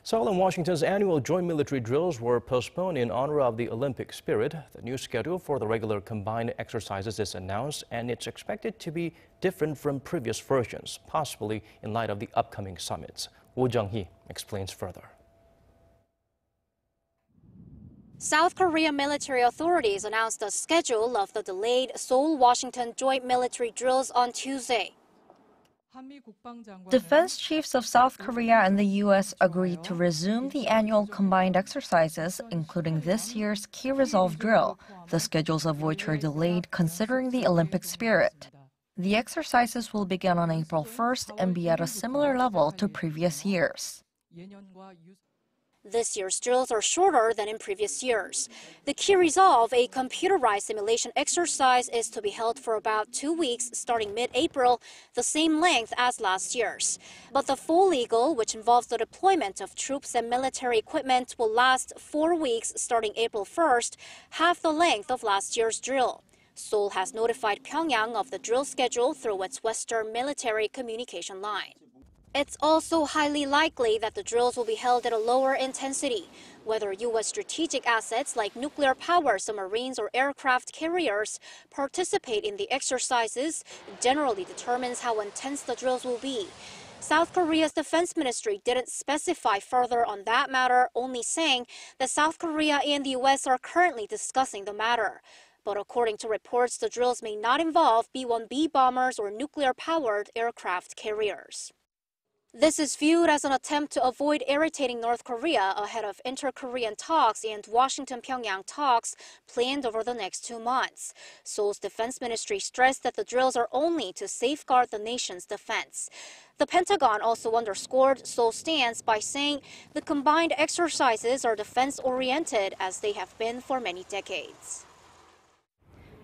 Seoul and Washington's annual joint military drills were postponed in honor of the Olympic spirit. The new schedule for the regular combined exercises is announced, and it's expected to be different from previous versions, possibly in light of the upcoming summits. Jung-hee explains further. South Korea military authorities announced the schedule of the delayed Seoul-Washington joint military drills on Tuesday. Defense chiefs of South Korea and the U.S. agreed to resume the annual combined exercises, including this year's Key Resolve drill, the schedules of which are delayed considering the Olympic spirit. The exercises will begin on April 1st and be at a similar level to previous years. This year's drills are shorter than in previous years. The Key Resolve, a computerized simulation exercise, is to be held for about 2 weeks starting mid-April, the same length as last year's. But the Full Eagle, which involves the deployment of troops and military equipment, will last 4 weeks starting April 1st, half the length of last year's drill. Seoul has notified Pyongyang of the drill schedule through its Western military communication line. It's also highly likely that the drills will be held at a lower intensity. Whether U.S. strategic assets like nuclear-powered submarines or aircraft carriers participate in the exercises generally determines how intense the drills will be. South Korea's defense ministry didn't specify further on that matter, only saying that South Korea and the U.S. are currently discussing the matter. But according to reports, the drills may not involve B-1B bombers or nuclear-powered aircraft carriers. This is viewed as an attempt to avoid irritating North Korea ahead of inter-Korean talks and Washington-Pyongyang talks planned over the next 2 months. Seoul's defense ministry stressed that the drills are only to safeguard the nation's defense. The Pentagon also underscored Seoul's stance by saying the combined exercises are defense-oriented as they have been for many decades.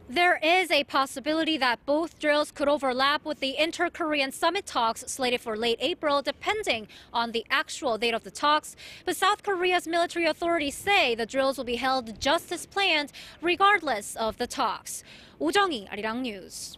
There is a possibility that both drills could overlap with the inter-Korean summit talks slated for late April, depending on the actual date of the talks. But South Korea's military authorities say the drills will be held just as planned, regardless of the talks. Jung-hee, Arirang News.